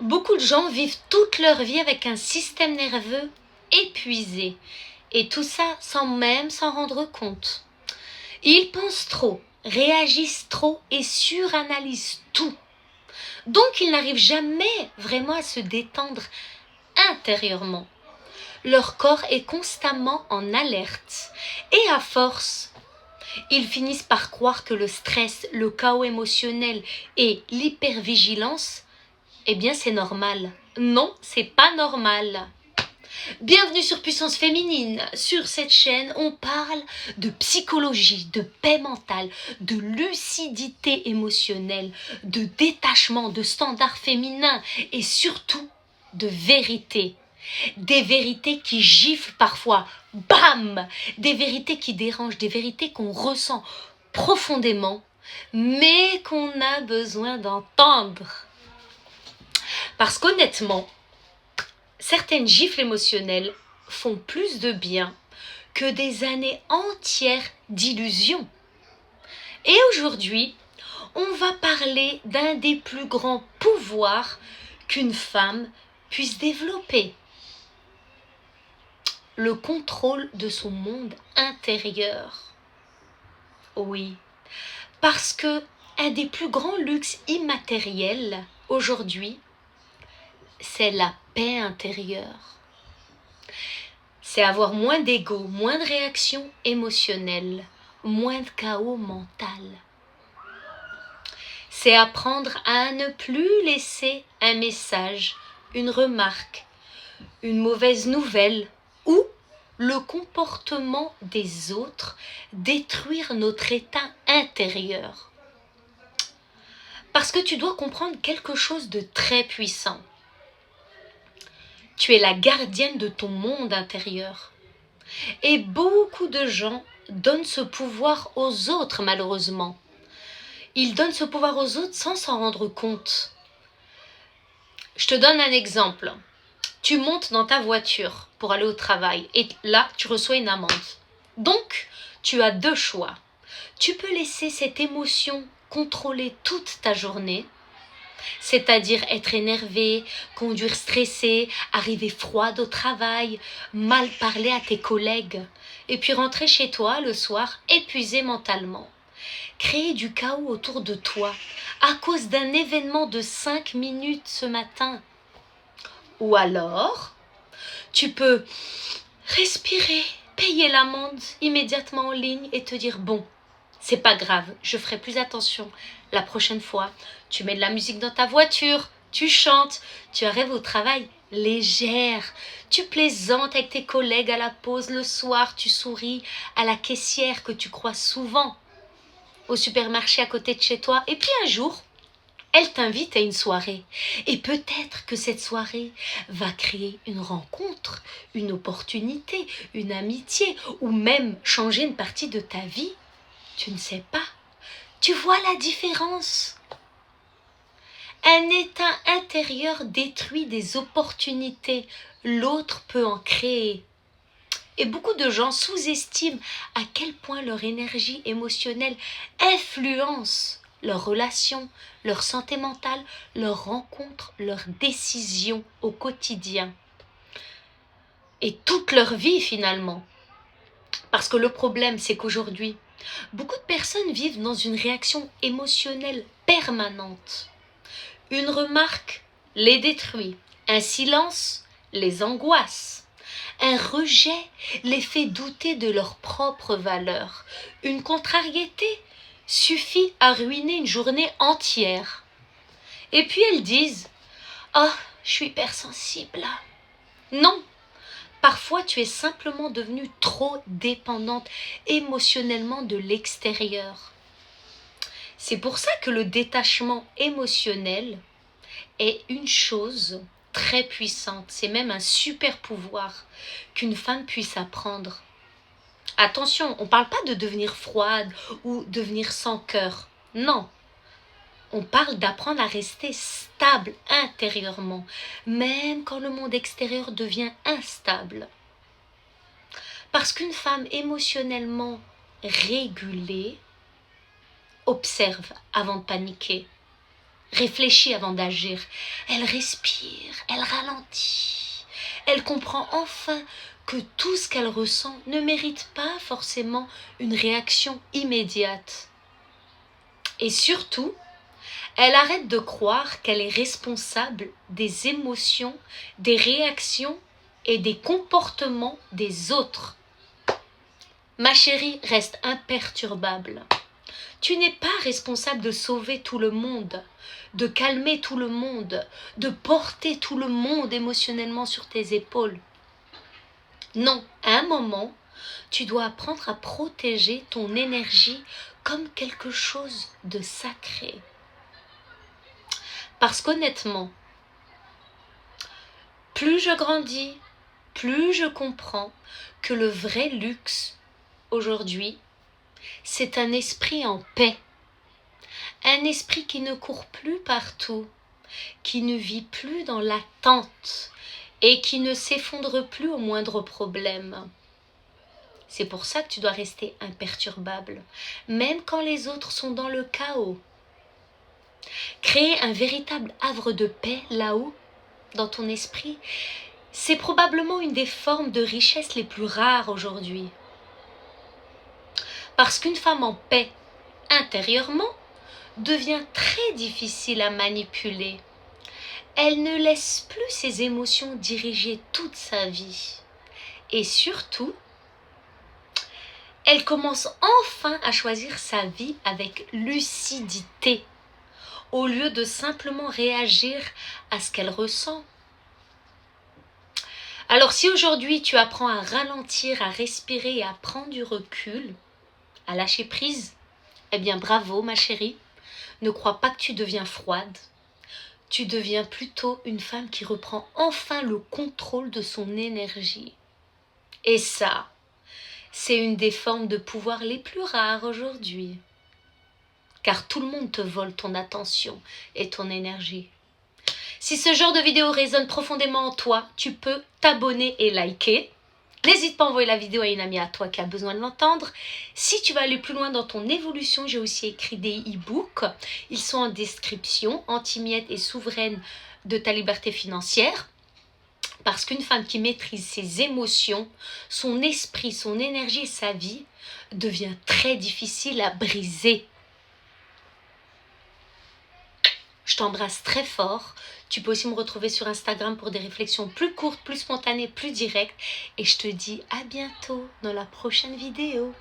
Beaucoup de gens vivent toute leur vie avec un système nerveux épuisé. Et tout ça sans même s'en rendre compte. Ils pensent trop, réagissent trop et suranalysent tout. Donc ils n'arrivent jamais vraiment à se détendre intérieurement. Leur corps est constamment en alerte. Et à force, ils finissent par croire que le stress, le chaos émotionnel et l'hypervigilance, eh bien c'est normal. Non, c'est pas normal. Bienvenue sur Puissance Féminine. Sur cette chaîne, on parle de psychologie, de paix mentale, de lucidité émotionnelle, de détachement, de standards féminins et surtout de vérité. Des vérités qui giflent parfois, bam! Des vérités qui dérangent, des vérités qu'on ressent profondément, mais qu'on a besoin d'entendre. Parce qu'honnêtement, certaines gifles émotionnelles font plus de bien que des années entières d'illusions. Et aujourd'hui, on va parler d'un des plus grands pouvoirs qu'une femme puisse développer. Le contrôle de son monde intérieur. Oui, parce que un des plus grands luxes immatériels aujourd'hui, c'est la paix intérieure. C'est avoir moins d'ego, moins de réactions émotionnelles, moins de chaos mental. C'est apprendre à ne plus laisser un message, une remarque, une mauvaise nouvelle ou le comportement des autres détruire notre état intérieur. Parce que tu dois comprendre quelque chose de très puissant. Tu es la gardienne de ton monde intérieur. Et beaucoup de gens donnent ce pouvoir aux autres, malheureusement. Ils donnent ce pouvoir aux autres sans s'en rendre compte. Je te donne un exemple. Tu montes dans ta voiture pour aller au travail et là, tu reçois une amende. Donc, tu as deux choix. Tu peux laisser cette émotion contrôler toute ta journée, c'est-à-dire être énervé, conduire stressé, arriver froide au travail, mal parler à tes collègues, et puis rentrer chez toi le soir épuisé mentalement. Créer du chaos autour de toi à cause d'un événement de 5 minutes ce matin. Ou alors, tu peux respirer, payer l'amende immédiatement en ligne et te dire bon, c'est pas grave, je ferai plus attention la prochaine fois. Tu mets de la musique dans ta voiture, tu chantes, tu arrives au travail légère, tu plaisantes avec tes collègues à la pause le soir, tu souris à la caissière que tu croises souvent au supermarché à côté de chez toi. Et puis un jour, elle t'invite à une soirée. Et peut-être que cette soirée va créer une rencontre, une opportunité, une amitié, ou même changer une partie de ta vie. Tu ne sais pas. Tu vois la différence? Un état intérieur détruit des opportunités, l'autre peut en créer. Et beaucoup de gens sous-estiment à quel point leur énergie émotionnelle influence leurs relations, leur santé mentale, leurs rencontres, leurs décisions au quotidien. Et toute leur vie finalement. Parce que le problème, c'est qu'aujourd'hui, beaucoup de personnes vivent dans une réaction émotionnelle permanente. Une remarque les détruit, un silence les angoisse. Un rejet les fait douter de leur propre valeur. Une contrariété suffit à ruiner une journée entière. Et puis elles disent « Ah, je suis hypersensible. » Non, parfois tu es simplement devenue trop dépendante émotionnellement de l'extérieur. C'est pour ça que le détachement émotionnel est une chose très puissante, c'est même un super pouvoir qu'une femme puisse apprendre. Attention, on ne parle pas de devenir froide ou devenir sans cœur, non. On parle d'apprendre à rester stable intérieurement, même quand le monde extérieur devient instable. Parce qu'une femme émotionnellement régulée observe avant de paniquer, réfléchit avant d'agir. Elle respire, elle ralentit. Elle comprend enfin que tout ce qu'elle ressent ne mérite pas forcément une réaction immédiate. Et surtout, elle arrête de croire qu'elle est responsable des émotions, des réactions et des comportements des autres. Ma chérie, reste imperturbable. Tu n'es pas responsable de sauver tout le monde, de calmer tout le monde, de porter tout le monde émotionnellement sur tes épaules. Non, à un moment, tu dois apprendre à protéger ton énergie comme quelque chose de sacré. Parce qu'honnêtement, plus je grandis, plus je comprends que le vrai luxe, aujourd'hui, c'est un esprit en paix. Un esprit qui ne court plus partout, qui ne vit plus dans l'attente et qui ne s'effondre plus au moindre problème. C'est pour ça que tu dois rester imperturbable, même quand les autres sont dans le chaos. Créer un véritable havre de paix là-haut, dans ton esprit, c'est probablement une des formes de richesse les plus rares aujourd'hui. Parce qu'une femme en paix intérieurement devient très difficile à manipuler. Elle ne laisse plus ses émotions diriger toute sa vie. Et surtout, elle commence enfin à choisir sa vie avec lucidité, au lieu de simplement réagir à ce qu'elle ressent. Alors si aujourd'hui tu apprends à ralentir, à respirer et à prendre du recul, à lâcher prise, eh bien bravo ma chérie, ne crois pas que tu deviens froide. Tu deviens plutôt une femme qui reprend enfin le contrôle de son énergie. Et ça, c'est une des formes de pouvoir les plus rares aujourd'hui. Car tout le monde te vole ton attention et ton énergie. Si ce genre de vidéo résonne profondément en toi, tu peux t'abonner et liker. N'hésite pas à envoyer la vidéo à une amie à toi qui a besoin de l'entendre. Si tu veux aller plus loin dans ton évolution, j'ai aussi écrit des e-books. Ils sont en description, Anti-miette et souveraine de ta liberté financière. Parce qu'une femme qui maîtrise ses émotions, son esprit, son énergie et sa vie devient très difficile à briser. Je t'embrasse très fort. Tu peux aussi me retrouver sur Instagram pour des réflexions plus courtes, plus spontanées, plus directes. Et je te dis à bientôt dans la prochaine vidéo.